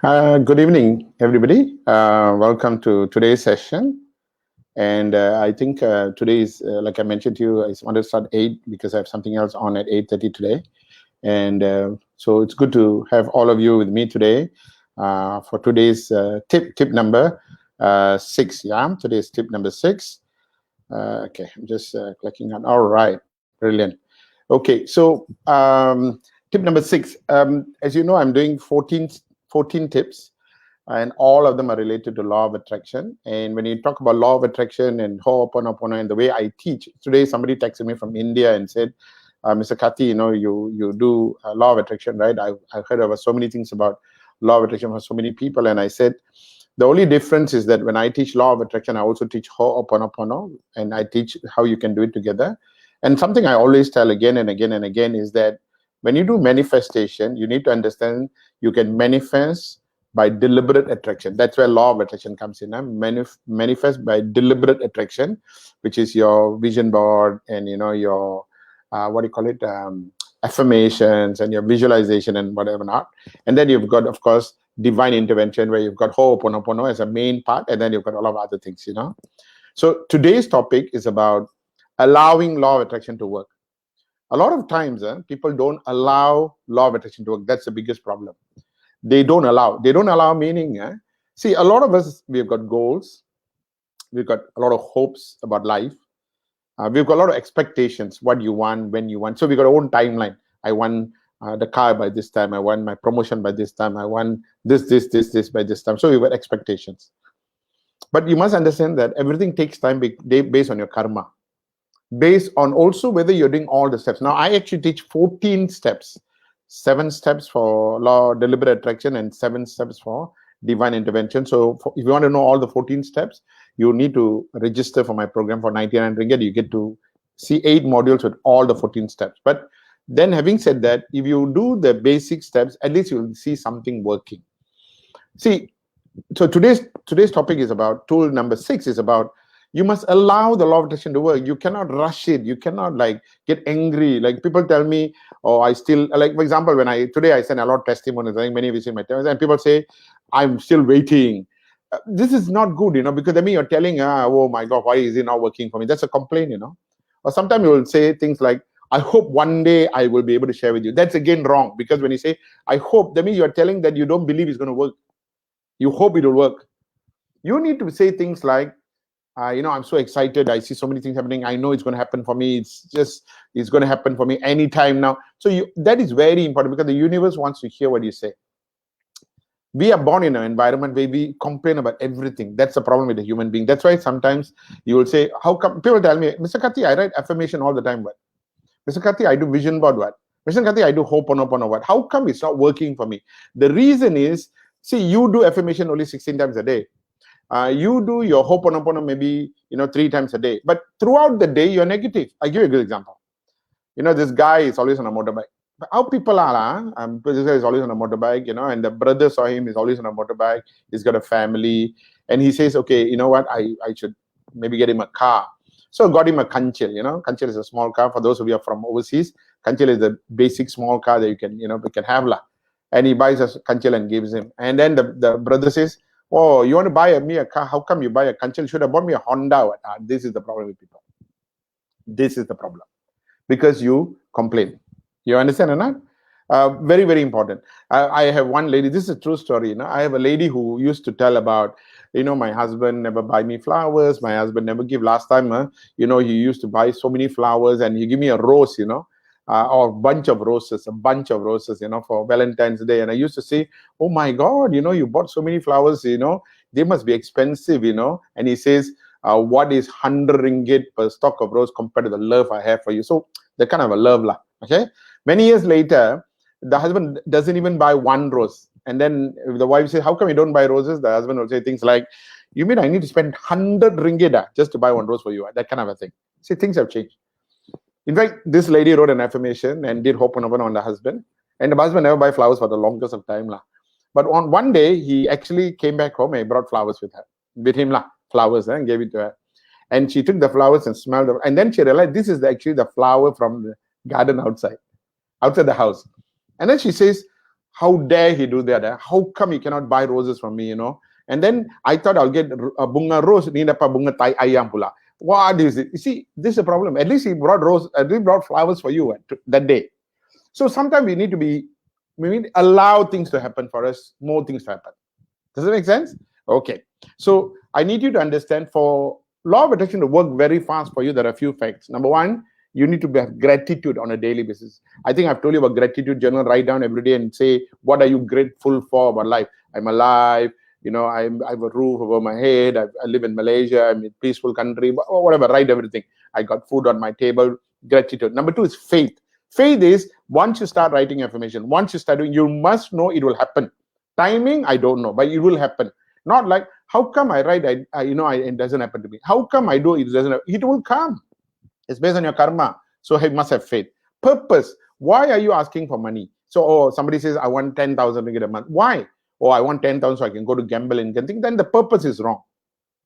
Good evening, everybody. Welcome to today's session. And I think today is, like I mentioned to you, I wanted to start 8 because I have something else on at 8:30 today. And so it's good to have all of you with me today for today's tip number 6. Yeah, today's tip number 6. Okay, I'm just clicking on. All right, brilliant. Okay, so tip number 6. As you know, I'm doing 14 tips, and all of them are related to law of attraction. And when you talk about law of attraction and Ho'oponopono and the way I teach, today somebody texted me from India and said, Mr. Kati, you do law of attraction, right? I've heard about so many things about law of attraction for so many people. And I said, the only difference is that when I teach law of attraction, I also teach Ho'oponopono, and I teach how you can do it together. And something I always tell again and again and again is that when you do manifestation, you need to understand you can manifest by deliberate attraction. That's where law of attraction comes in. Manifest by deliberate attraction, which is your vision board and your what do you call it, affirmations and your visualization and whatever not. And then you've got, of course, divine intervention, where you've got Ho'oponopono as a main part, and then you've got a lot of other things. So today's topic is about allowing law of attraction to work. A lot of times people don't allow law of attraction to work. That's the biggest problem. They don't allow meaning. See, a lot of us, we've got goals, we've got a lot of hopes about life, we've got a lot of expectations, what you want, when you want. So we've got our own timeline. I want the car by this time, I want my promotion by this time, I want this by this time. So we've got expectations. But you must understand that everything takes time based on your karma, based on also whether you're doing all the steps. Now, I actually teach 14 steps, 7 steps for law deliberate attraction and 7 steps for divine intervention. So if you want to know all the 14 steps, you need to register for my program for 99 ringgit. You get to see 8 modules with all the 14 steps. But then, having said that, if you do the basic steps, at least you'll see something working. See, so today's topic is about tool number 6 is about you must allow the law of attraction to work. You cannot rush it. You cannot get angry. Like people tell me, oh, I still, like for example, when today I sent a lot of testimonies. I think many of you see my testimonies, and people say, I'm still waiting. This is not good, because I mean you're telling, oh my God, why is it not working for me? That's a complaint, Or sometimes you will say things like, I hope one day I will be able to share with you. That's again wrong, because when you say, I hope, that means you're telling that you don't believe it's going to work. You hope it will work. You need to say things like, I'm so excited. I see so many things happening. I know it's going to happen for me. It's going to happen for me anytime now. So that is very important, because the universe wants to hear what you say. We are born in an environment where we complain about everything. That's the problem with the human being. That's why sometimes you will say, how come? People tell me, Mr. Kati, I write affirmation all the time. What? Mr. Kati, I do vision board. What? Mr. Kati, I do Ho'oponopono. What? How come it's not working for me? The reason is, see, you do affirmation only 16 times a day. You do your Ho'oponopono maybe 3 times a day, but throughout the day you're negative. I give you a good example. This guy is always on a motorbike. But how people are, this guy is always on a motorbike, and the brother saw him, is always on a motorbike. He's got a family, and he says, okay, you know what, I should maybe get him a car. So got him a kanchil. Kanchil is a small car. For those of you are from overseas, kanchil is the basic small car that you can have lah. And he buys a kanchil and gives him. And then the brother says, oh, you want to buy me a car? How come you buy a kanchil? Should have bought me a Honda. This is the problem with people. This is the problem. Because you complain. You understand or not? Very, very important. I have one lady, this is a true story. I have a lady who used to tell about, my husband never buy me flowers. My husband never give. Last time, he used to buy so many flowers, and he give me a rose, or a bunch of roses, for Valentine's Day. And I used to say, oh my God, you bought so many flowers, they must be expensive, And he says, what is 100 ringgit per stalk of rose compared to the love I have for you? So the kind of a love lah. Okay. Many years later, the husband doesn't even buy one rose. And then if the wife says, how come you don't buy roses? The husband will say things like, you mean I need to spend 100 ringgit just to buy one rose for you? That kind of a thing. See, things have changed. In fact, this lady wrote an affirmation and did Ho'oponopono on the husband. And the husband never buy flowers for the longest of time lah. But on one day, he actually came back home and brought flowers with him lah, flowers, and gave it to her. And she took the flowers and smelled them. And then she realized this is actually the flower from the garden outside the house. And then she says, How dare he do that? How come he cannot buy roses from me, And then I thought I'll get a bunga rose, ni dapat bunga tai ayam pula. What is it? You see, this is a problem. At least he brought flowers for you that day. So sometimes we need to allow things to happen for us, more things to happen. Does it make sense? Okay. So I need you to understand, for law of attraction to work very fast for you, there are a few facts. Number one, you need to have gratitude on a daily basis. I think I've told you about gratitude journal. Write down every day and say, what are you grateful for about life? I'm alive. I have a roof over my head. I live in Malaysia. I'm in a peaceful country. Or whatever. Write everything. I got food on my table. Gratitude. Number two is faith. Faith is, once you start writing affirmation, once you start doing, you must know it will happen. Timing, I don't know, but it will happen. Not like, how come I write, it doesn't happen to me. How come I do it doesn't happen? It will come. It's based on your karma. So you must have faith. Purpose. Why are you asking for money? So, somebody says, I want 10,000 ringgit a month. Why? Oh, I want 10,000 so I can go to gamble and think. Then the purpose is wrong.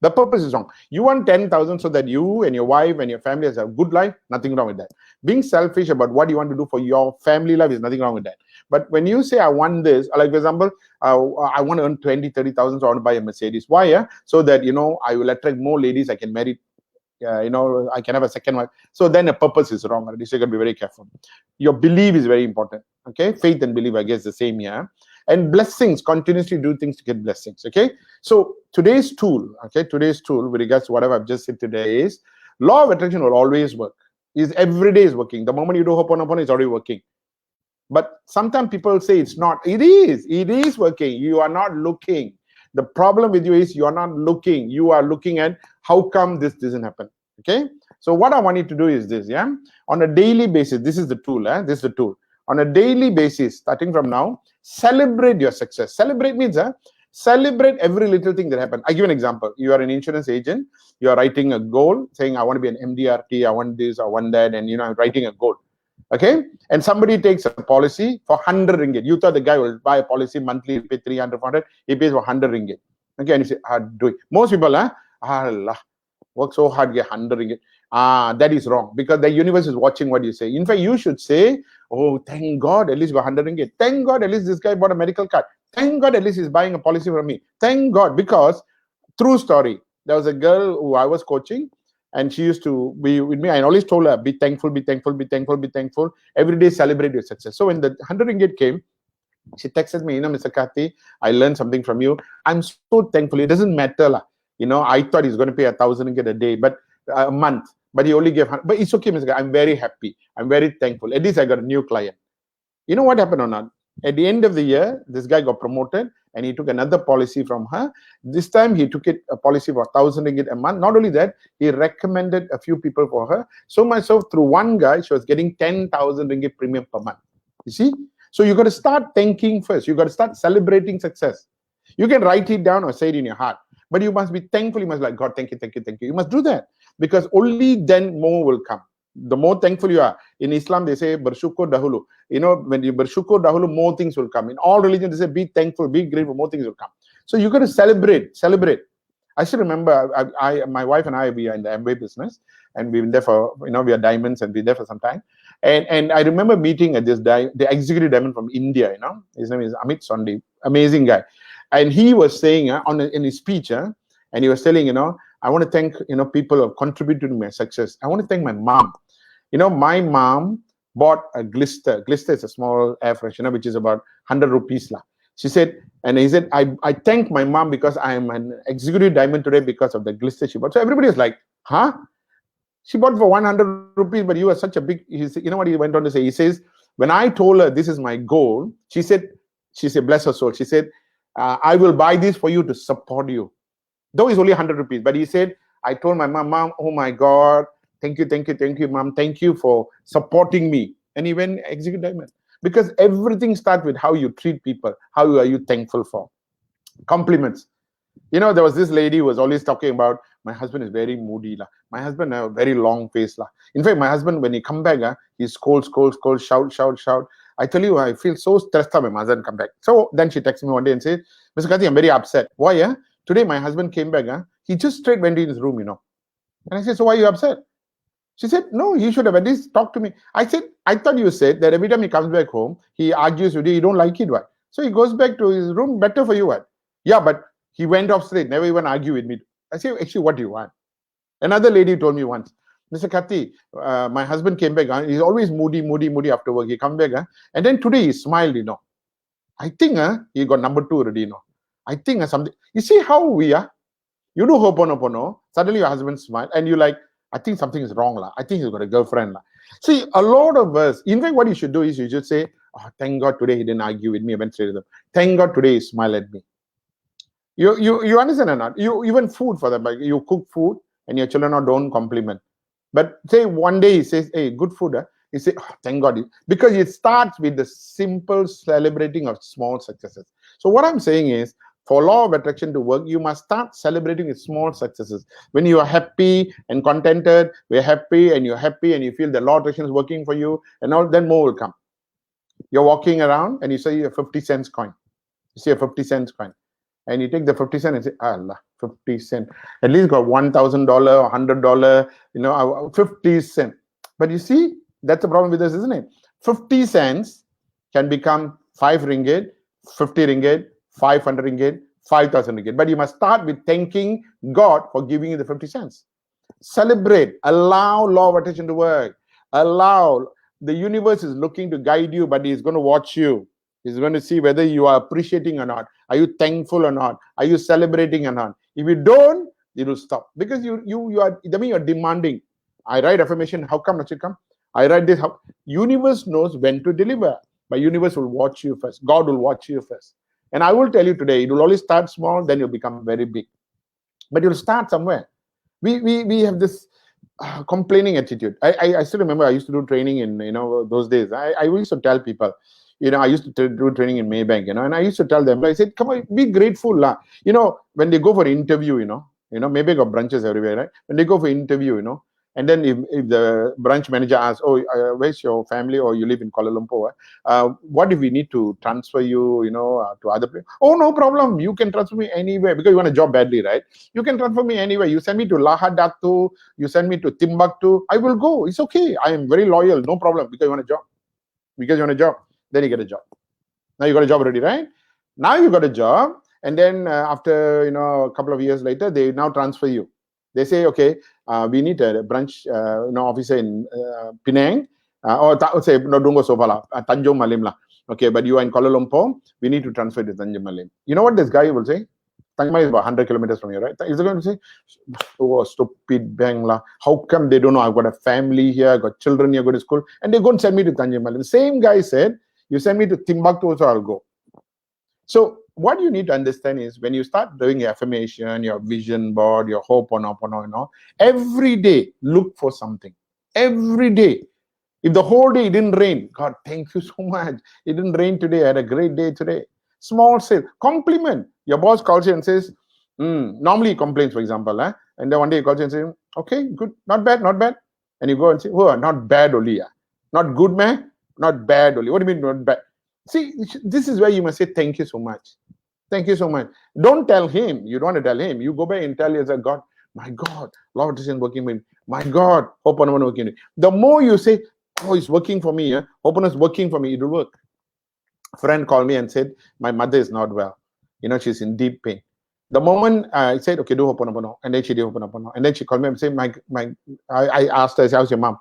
The purpose is wrong. You want 10,000 so that you and your wife and your family has a good life. Nothing wrong with that. Being selfish about what you want to do for your family life is nothing wrong with that. But when you say, I want this, like for example, I want to earn 20, 30,000, so I want to buy a Mercedes. Why? So that, I will attract more ladies I can marry. I can have a second wife. So then a purpose is wrong. So you got to be very careful. Your belief is very important. Okay, faith and belief, I guess, the same here. And blessings, continuously do things to get blessings. Okay, so today's tool with regards to whatever I've just said today is, law of attraction will always work. Is every day is working. The moment you do Ho'oponopono, it's already working. But sometimes people say it's not. It is working. You are not looking. The problem with you is you are not looking. You are looking at how come this doesn't happen. Okay. So what I want you to do is this. Yeah. On a daily basis, this is the tool. This is the tool. On a daily basis, starting from now, celebrate your success. Celebrate means celebrate every little thing that happened. I give an example. You are an insurance agent. You are writing a goal, saying I want to be an MDRT. I want this. I want that. And I'm writing a goal. Okay, and somebody takes a policy for 100 ringgit. You thought the guy will buy a policy monthly, pay 300, 400. He pays for 100 ringgit. Okay, and you say, do it. Most people, Allah, work so hard, get 100 ringgit. That is wrong, because the universe is watching what you say. In fact, you should say, oh, thank God, at least got 100 ringgit. Thank God, at least this guy bought a medical card. Thank God, at least he's buying a policy from me. Thank God, because, true story, there was a girl who I was coaching, and she used to be with me. I always told her, be thankful, be thankful, be thankful, be thankful. Every day celebrate your success. So when the 100 ringgit came, she texted me, Mr. Karthi, I learned something from you. I'm so thankful. It doesn't matter. I thought he's going to pay 1,000 ringgit a day, but a month. But he only gave 100. But it's okay, Mr. Karthi. I'm very happy. I'm very thankful. At least I got a new client. You know what happened or not? At the end of the year, this guy got promoted, and he took another policy from her. This time, he took a policy for 1,000 ringgit a month. Not only that, he recommended a few people for her. So much so, through one guy, she was getting 10,000 ringgit premium per month. You see? So you got to start thanking first. You got to start celebrating success. You can write it down or say it in your heart, but you must be thankful. You must like, God, thank you, thank you, thank you. You must do that, because only then more will come. The more thankful you are. In Islam, they say, bersyukur dahulu. When you bersyukur dahulu, more things will come. In all religions, they say, be thankful, be grateful, more things will come. So you got to celebrate. I still remember, my wife and I, we are in the Amway business, and we've been there for, we are diamonds, and we're there for some time. And I remember meeting at this the executive diamond from India, his name is Amit Sondi, amazing guy. And he was saying in his speech, and he was telling, I want to thank, people who have contributed to my success. I want to thank my mom. My mom bought a glister. Glister is a small air freshener, which is about 100 rupees. She said, and he said, I thank my mom because I am an executive diamond today because of the glister she bought. So everybody was like, huh? She bought for 100 rupees, but you are such a big, you know what he went on to say? He says, when I told her this is my goal, she said, bless her soul. She said, I will buy this for you to support you. Though it's only 100 rupees, but he said, I told my mom, oh my God, thank you, mom. Thank you for supporting me. And he went executive diamond. Because everything starts with how you treat people. How are you thankful for? Compliments. There was this lady who was always talking about, my husband is very moody. My husband has a very long face. In fact, my husband, when he come back, he scold, shout. I tell you, I feel so stressed out when my husband come back. So then she texts me one day and says, Mr. Karthi, I'm very upset. Why? Today my husband came back. He just straight went in his room, And I said, so why are you upset? She said, no, he should have at least talked to me. I said, I thought you said that every time he comes back home, he argues with you, you don't like it, why? So he goes back to his room. Better for you, what? Yeah, but he went off straight. Never even argue with me. I say, actually, what do you want? Another lady told me once, Mr. Kati, my husband came back. He's always moody after work. He come back, and then today he smiled. I think he got number 2 already. I think something. You see how we are. You do Ho'oponopono, suddenly your husband smile, and you like, I think something is wrong. I think he's got a girlfriend. See, a lot of us, in fact, what you should do is you should say, oh, thank God today he didn't argue with me. I went straight to them. Thank God today he smiled at me. You understand or not? You even food for them, like you cook food and your children don't compliment. But say one day he says, hey, good food. You say, oh, thank God. Because it starts with the simple celebrating of small successes. So what I'm saying is, for law of attraction to work, you must start celebrating with small successes. When you are happy and contented, we're happy and you're happy and you feel the law of attraction is working for you, and all, then more will come. You're walking around and you see a 50 cents coin. You see a 50 cents coin. And you take the 50 cents and say, Allah, 50 cents. At least got $1,000 or $100, 50 cents. But you see, that's the problem with this, isn't it? 50 cents can become 5 ringgit, 50 ringgit, 500 ringgit, 5,000 ringgit. But you must start with thanking God for giving you the 50 cents. Celebrate. Allow law of attraction to work. Allow. The universe is looking to guide you, but he's going to watch you. He's going to see whether you are appreciating or not. Are you thankful or not? Are you celebrating or not? If you don't, it will stop. Because you are, I mean, you're demanding. I write affirmation. How come not you come? I write this. How? Universe knows when to deliver. But universe will watch you first. God will watch you first. And I will tell you today, it will always start small, then you'll become very big. But you'll start somewhere. We have this complaining attitude. I still remember I used to do training in those days. I used to tell people, I used to do training in Maybank, and I used to tell them, I said, come on, be grateful, when they go for interview, Maybank got branches everywhere, right? When they go for interview, and then if the branch manager asks, oh, where's your family, or you live in Kuala Lumpur, what if we need to transfer you, to other place? Oh, no problem. You can transfer me anywhere, because you want a job badly, right? You can transfer me anywhere. You send me to Lahadatu, you send me to Timbuktu, I will go. It's okay. I am very loyal. No problem, because you want a job. Because you want a job. Then you get a job. Now you got a job already, right? Now you got a job, and then after a couple of years later, they now transfer you. They say, okay, we need a branch officer in Penang, or say no, don't go so far, Tanjung Malim lah. Okay, but you are in Kuala Lumpur. We need to transfer to Tanjung Malim. You know what this guy will say? Tanjung Malim is about 100 kilometers from here, right? Is he going to say, oh, stupid bang lah? How come they don't know? I've got a family here, I've got children here, go to school, and they're going to send me to Tanjung Malim. The same guy said, you send me to Timbuktu, also I'll go. So what you need to understand is, when you start doing your affirmation, your vision board, your Ho'oponopono, every day look for something. Every day. If the whole day it didn't rain, God, thank you so much. It didn't rain today. I had a great day today. Small sale. Compliment. Your boss calls you and says, normally he complains, for example, and then one day he calls you and says, okay, good, not bad, not bad. And you go and say, oh, not bad only. Not good, man. Not bad only. What do you mean not bad? See, this is where you must say, thank you so much. Thank you so much. Don't tell him. You don't want to tell him. You go back and tell yourself, God, my God, law of attraction working for me. My God, Ho'oponopono working for me. The more you say, oh, it's working for me, Ho'oponopono is working for me, it will work. A friend called me and said, my mother is not well. She's in deep pain. The moment I said, okay, do Ho'oponopono, and then she did Ho'oponopono, and then she called me and said, I asked her, I said, how's your mom?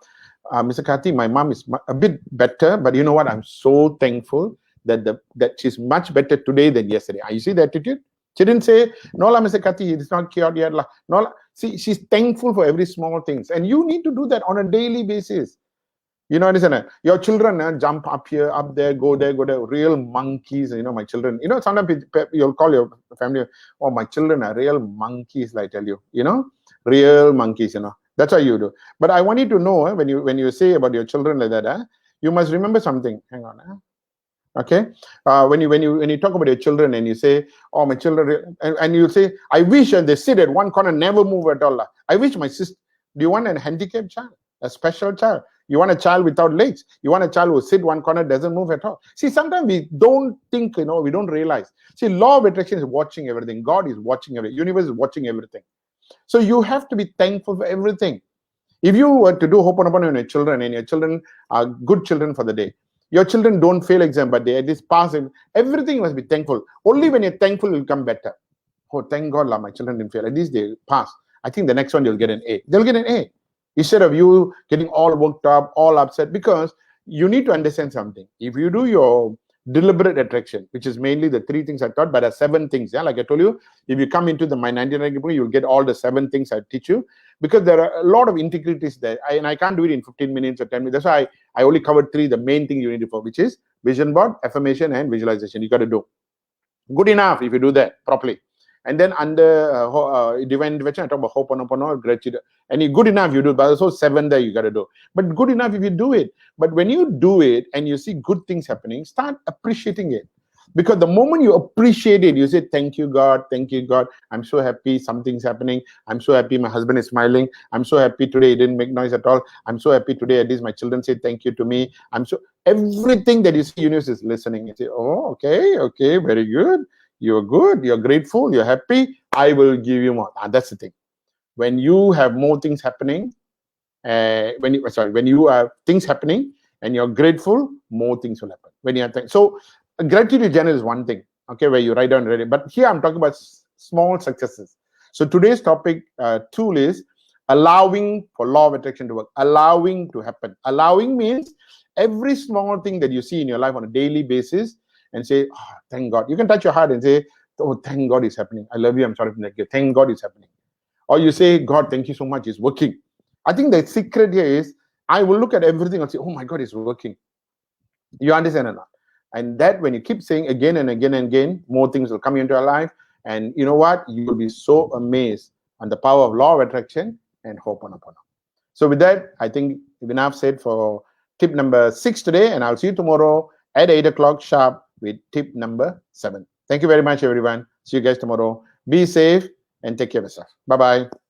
Mr. Kati, my mom is a bit better, but you know what? I'm so thankful that she's much better today than yesterday. You see the attitude? She didn't say, no, Mr. Kati, it's not cured yet. No, see, she's thankful for every small things. And you need to do that on a daily basis. Understand? Your children jump up here, up there, go there, real monkeys. My children, sometimes you'll call your family, oh, my children are real monkeys, I tell you, real monkeys, That's how you do. But I want you to know, when you say about your children like that, you must remember something. Hang on. Okay, when you talk about your children and you say, oh, my children, and you say, I wish, and they sit at one corner, never move at all. I wish my sister. Do you want a handicapped child, a special child? You want a child without legs? You want a child who sit one corner, doesn't move at all? See, sometimes we don't think, we don't realize. See, law of attraction is watching everything. God is watching everything. Universe is watching everything. So you have to be thankful for everything. If you were to do Ho'oponopono on your children, and your children are good children for the day, Your children don't fail exam, but they at least pass. Everything must be thankful. Only when you're thankful, will come better. Oh, thank God, my children didn't fail. At least they pass. I think the next one they'll get an A. They'll get an A. Instead of you getting all worked up, all upset, because you need to understand something. If you do your deliberate attraction, which is mainly the 3 things I taught, but there are 7 things. Yeah, like I told you, if you come into my 99 book, you'll get all the 7 things I teach you, because there are a lot of integrities there, and I can't do it in 15 minutes or 10 minutes. That's why I only covered 3, the main thing you need to follow, which is vision board, affirmation, and visualization. You got to do good enough if you do that properly. And then under divine intervention, I talk about ho'oponopono, gratitude. And you good enough, you do. But also 7 there you got to do. But good enough if you do it. But when you do it and you see good things happening, start appreciating it. Because the moment you appreciate it, you say, thank you, God. Thank you, God. I'm so happy something's happening. I'm so happy my husband is smiling. I'm so happy today he didn't make noise at all. I'm so happy today at least my children say thank you to me. Everything that you see, universe is listening. You say, oh, okay, very good. You're good, you're grateful, you're happy, I will give you more. That's the thing. When you have more things happening, when you have things happening and you're grateful, more things will happen. When you have things. So gratitude journal is one thing, okay, where you write down already. But here I'm talking about small successes. So today's topic tool is allowing for law of attraction to work. Allowing to happen. Allowing means every small thing that you see in your life on a daily basis, and say, oh, thank God. You can touch your heart and say, oh, thank God it's happening. I love you. I'm sorry for that. Thank God it's happening. Or you say, God, thank you so much. It's working. I think the secret here is I will look at everything and say, oh my God, it's working. You understand or not? And that when you keep saying again and again and again, more things will come into your life. And you know what? You will be so amazed on the power of law of attraction and ho'oponopono. So with that, I think enough said for tip number 6 today. And I'll see you tomorrow at 8 o'clock sharp with tip number 7. Thank you very much, everyone. See you guys tomorrow. Be safe and take care of yourself. Bye-bye.